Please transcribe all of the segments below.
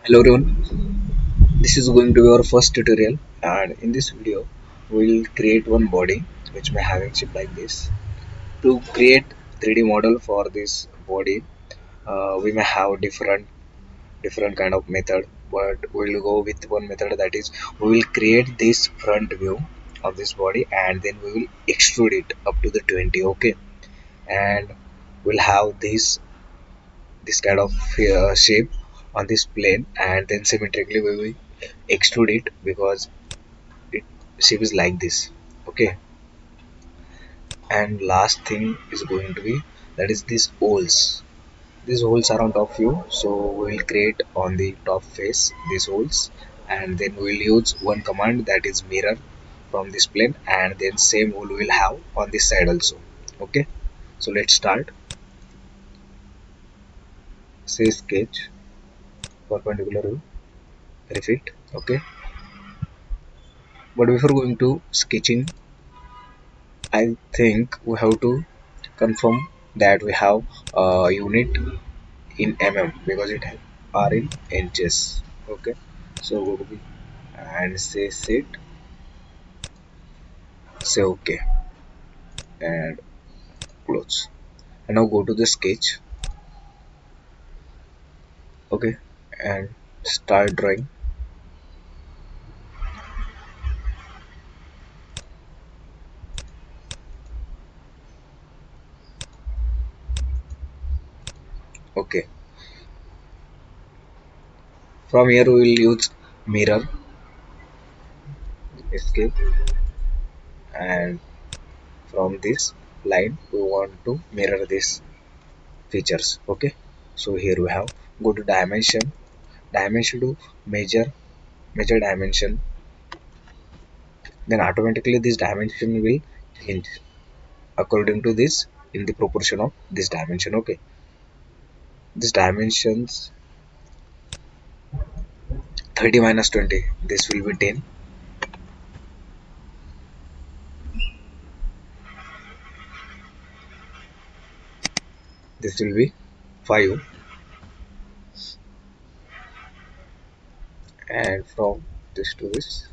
Hello everyone, this is going to be our first tutorial, and in this video we will create one body which may having shape like this. To create 3D model for this body, we may have different kind of method, but we will go with one method, that is we will create this front view of this body and then we will extrude it up to the 20. Okay, and we'll have this kind of shape on this plane, and then symmetrically we will extrude it because it shape is like this. Okay, and last thing is going to be, that is these holes are on top view, so we will create on the top face these holes, and then we will use one command, that is mirror from this plane, and then same hole we will have on this side also. Okay, so let's start. Say sketch perpendicular view, refit. Okay, but before going to sketching, I think we have to confirm that we have a unit in because it are in inches. Okay, so go to the and say set, say okay, and close. And now go to the sketch. Okay, and start drawing. Okay, from here we will use mirror, escape, and from this line we want to mirror these features. Okay, so here we have, go to dimension to measure dimension, then automatically this dimension will change according to this in the proportion of this dimension. Okay, this dimensions 30 minus 20, this will be 10, this will be 5, and from this to this,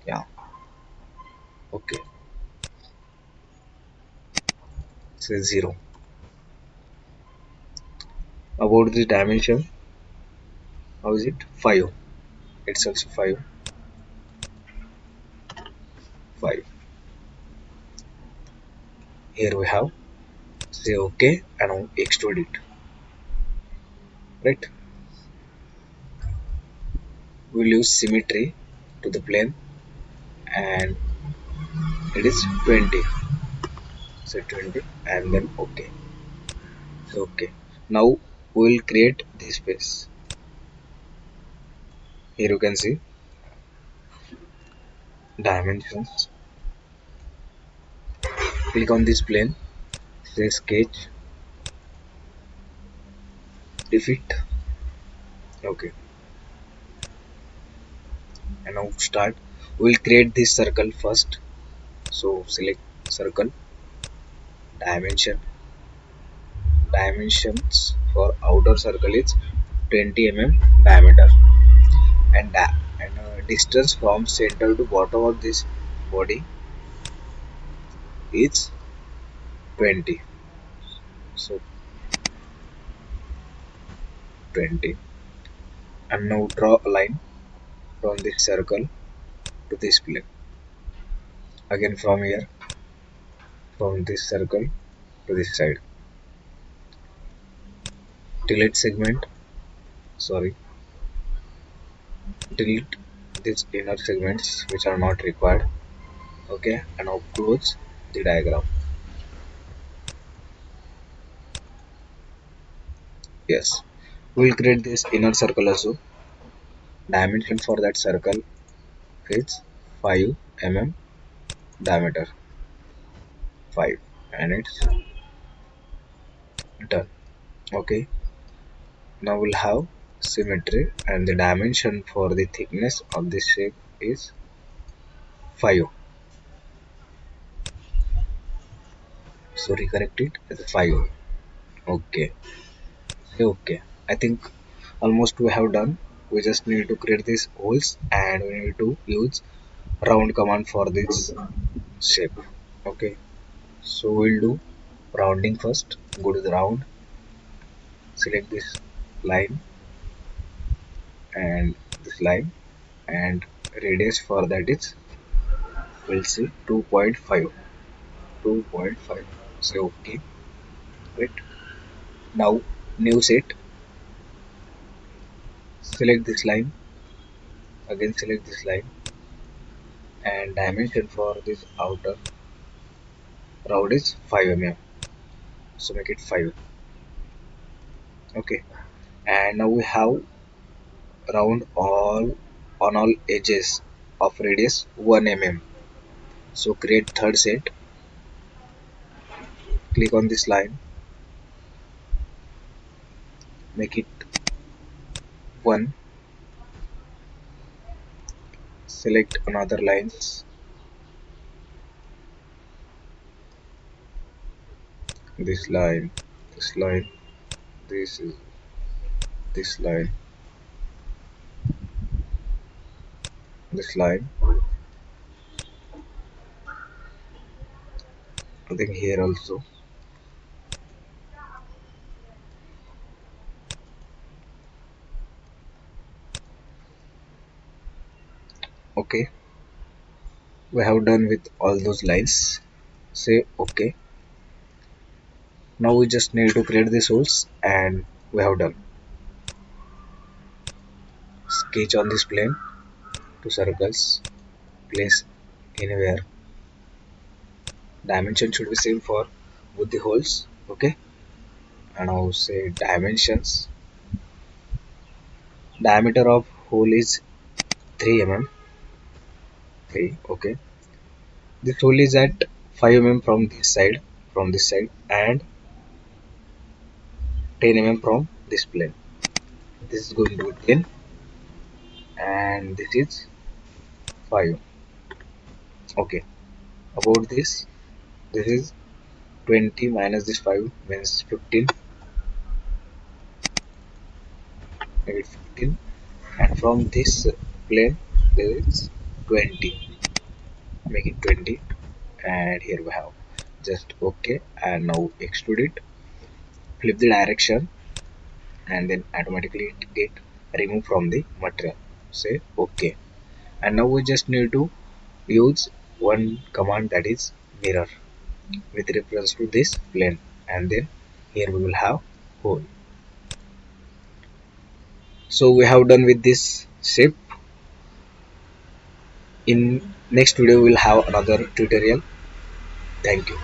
yeah. Okay, so 0. About the dimension, how is it? 5, it's also 5, 5. Here we have, say okay, and now extrude it, right? We'll use symmetry to the plane, and it is 20, so 20, and then okay. So okay, now we will create this space. Here you can see dimensions, click on this plane, say sketch, refit. Okay, and now start. We'll create this circle first, so select circle, dimensions for outer circle is 20 diameter, and distance from center to bottom of this body is 20, so 20. And now draw a line from this circle to this plane, again from here, from this circle to this side, delete segment, sorry, delete these inner segments which are not required. Okay, and now close the diagram. Yes, we will create this inner circle also. Dimension for that circle is 5 diameter, 5, and it's done. Okay, now we'll have symmetry, and the dimension for the thickness of this shape is 5. So recorrect it as 5. Okay, say okay. I think almost we have done. We just need to create these holes and we need to use round command for this shape. Okay, so we'll do rounding first. Go to the round, select this line and this line, and radius for that is, we'll see 2.5. 2.5. Say okay. Wait. Now new set. Select this line. Again select this line and dimension for this outer round is 5 mm. So make it 5. Okay. And now we have round all on all edges of radius 1 mm. So create third set. Click on this line. Make it 1. Select another lines. This line. This line. This is this line. This line. I think here also. Okay, we have done with all those lines. Say okay. Now we just need to create these holes and we have done. Sketch on this plane, two circles, place anywhere. Dimension should be same for both the holes. Okay, and now say dimensions. Diameter of hole is 3 mm. 3. Okay, this hole is at 5 mm from this side, and 10 mm from this plane. This is going to be 10, and this is 5. Okay, about this is 20 minus this 5 means 15, maybe 15, and from this plane there is 20, make it 20, and here we have just okay. And now extrude it, flip the direction, and then automatically it get removed from the material. Say okay. And now we just need to use one command, that is mirror, with reference to this plane, and then here we will have hole. So we have done with this shape. In next video we will have another tutorial. Thank you.